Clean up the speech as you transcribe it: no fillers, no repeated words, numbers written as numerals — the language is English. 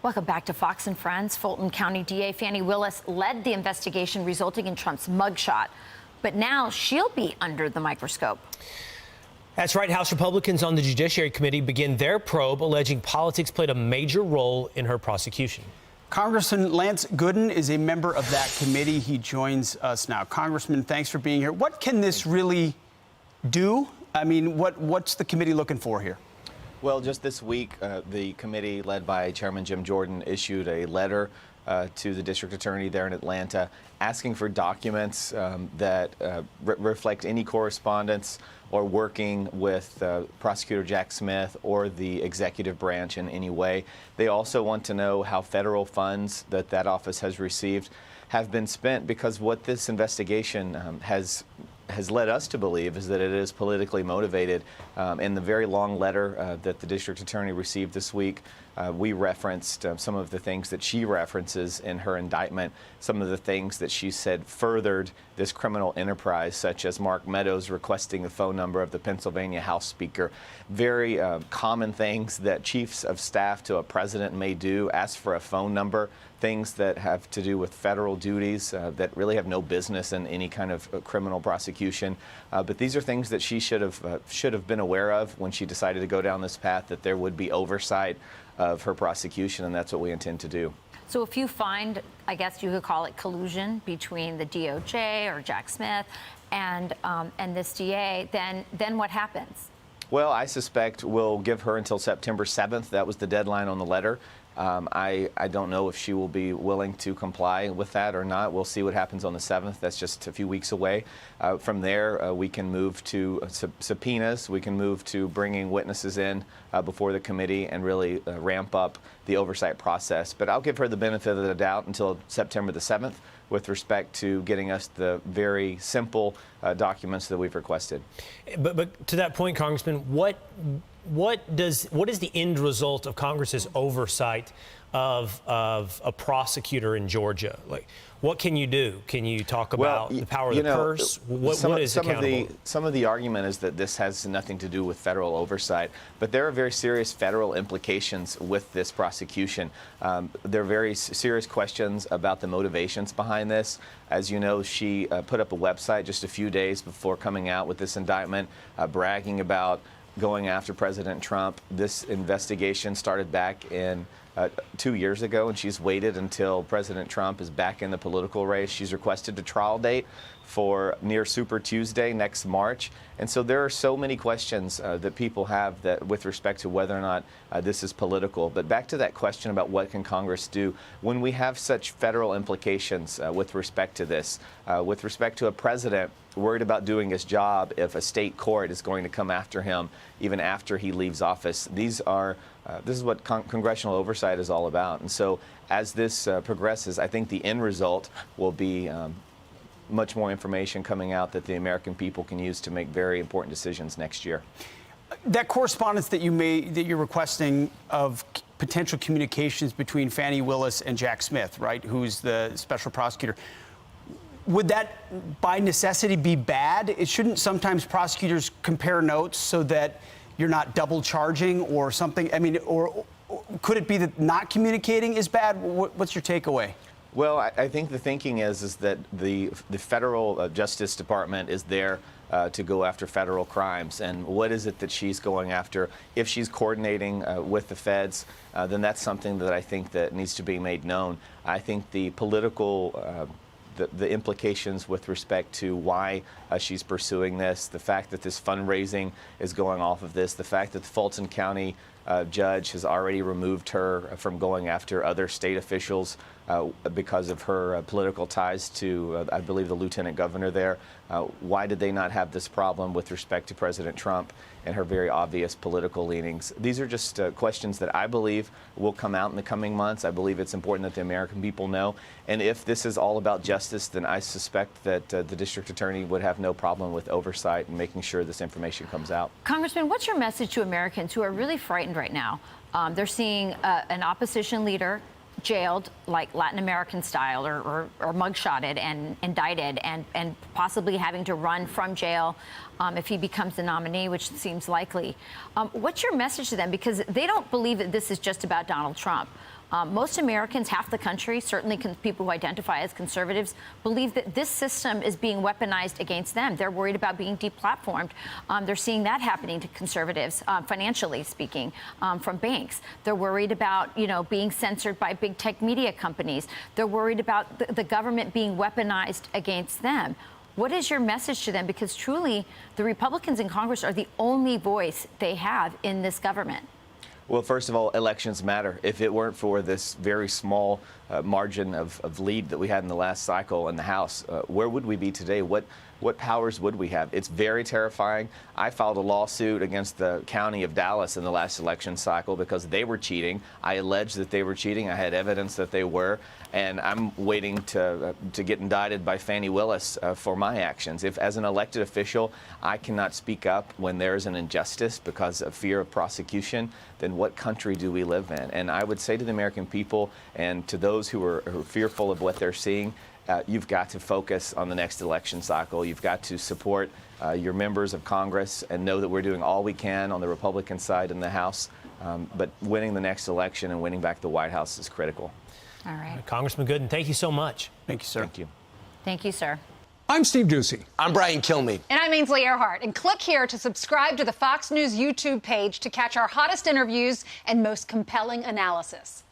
Welcome back to Fox and Friends. Fulton County DA Fani Willis led the investigation resulting in Trump's mugshot. But now she'll be under the microscope. That's right. House Republicans on the Judiciary Committee begin their probe, alleging politics played a major role in her prosecution. Congressman Lance Gooden is a member of that committee. He joins us now. Congressman, thanks for being here. What can this really do? I mean, what's the committee looking for here? Well, just this week, the committee led by Chairman Jim Jordan issued a letter to the district attorney there in Atlanta asking for documents that reflect any correspondence or working with Prosecutor Jack Smith or the executive branch in any way. They also want to know how federal funds that office has received have been spent, because what this investigation has led us to believe is that it is politically motivated. In the very long letter that the district attorney received this week, we referenced some of the things that she references in her indictment, some of the things that she said furthered this criminal enterprise, such as Mark Meadows requesting the phone number of the Pennsylvania House Speaker. Very common things that chiefs of staff to a president may do, ask for a phone number, things that have to do with federal duties that really have no business in any kind of criminal prosecution. But these are things that she should have been aware of when she decided to go down this path, that there would be oversight of her prosecution, and that's what we intend to do. So if you find, I guess you could call it collusion between the DOJ or Jack Smith and this DA, then what happens? Well, I suspect we'll give her until September 7th. That was the deadline on the letter. I don't know if she will be willing to comply with that or not. We'll see what happens on the 7th. That's just a few weeks away. From there, we can move to subpoenas. We can move to bringing witnesses in before the committee and really ramp up the oversight process. But I'll give her the benefit of the doubt until September the 7th with respect to getting us the very simple documents that we've requested. But to that point, Congressman, what is the end result of Congress's oversight of a prosecutor in Georgia? Like, what can you do? Can you talk about the power of the purse? What is accountable? Some of the argument is that this has nothing to do with federal oversight, but there are very serious federal implications with this prosecution. There are very serious questions about the motivations behind this. As you know, she put up a website just a few days before coming out with this indictment, bragging about going after President Trump. This investigation started back in 2 years ago, and she's waited until President Trump is back in the political race. She's requested a trial date for near Super Tuesday next March. And so there are so many questions that people have that with respect to whether or not this is political. But back to that question about what can Congress do when we have such federal implications with respect to this, with respect to a president worried about doing his job if a state court is going to come after him even after he leaves office. This is what congressional oversight is all about. And so as this progresses, I think the end result will be much more information coming out that the American people can use to make very important decisions next year. That correspondence that you're requesting of potential communications between Fani Willis and Jack Smith, right, who's the special prosecutor, would that by necessity be bad? It shouldn't sometimes prosecutors compare notes so that you're not double charging or something? I mean, or could it be that not communicating is bad? What's your takeaway? Well, I think the thinking is that the federal Justice Department is there to go after federal crimes. And what is it that she's going after? If she's coordinating with the feds, then that's something that I think that needs to be made known. I think the political the implications with respect to why she's pursuing this, the fact that this fundraising is going off of this, the fact that the Fulton County judge has already removed her from going after other state officials because of her political ties to, I believe, the lieutenant governor there. Why did they not have this problem with respect to President Trump and her very obvious political leanings? These are just questions that I believe will come out in the coming months. I believe it's important that the American people know. And if this is all about justice, then I suspect that the district attorney would have no problem with oversight and making sure this information comes out. Congressman, what's your message to Americans who are really frightened right now? They're seeing an opposition leader jailed, like Latin American style, or mugshotted and indicted, and possibly having to run from jail if he becomes the nominee, which seems likely. What's your message to them? Because they don't believe that this is just about Donald Trump. Most Americans, half the country, certainly people who identify as conservatives, believe that this system is being weaponized against them. They're worried about being deplatformed. They're seeing that happening to conservatives, financially speaking, from banks. They're worried about, being censored by big tech media companies. They're worried about the government being weaponized against them. What is your message to them? Because truly, the Republicans in Congress are the only voice they have in this government. Well, first of all, elections matter. If it weren't for this very small margin of lead that we had in the last cycle in the House, where would we be today? What powers would we have? It's very terrifying. I filed a lawsuit against the county of Dallas in the last election cycle because they were cheating. I alleged that they were cheating. I had evidence that they were. And I'm waiting to get indicted by Fani Willis for my actions. If, as an elected official, I cannot speak up when there is an injustice because of fear of prosecution, then what country do we live in? And I would say to the American people and to those who are fearful of what they're seeing, you've got to focus on the next election cycle. You've got to support your members of Congress and know that we're doing all we can on the Republican side in the House. But winning the next election and winning back the White House is critical. All right. Congressman Gooden, thank you so much. Thank you, sir. Thank you. Thank you, sir. I'm Steve Doocy. I'm Brian Kilmeade. And I'm Ainsley Earhart. And click here to subscribe to the Fox News YouTube page to catch our hottest interviews and most compelling analysis.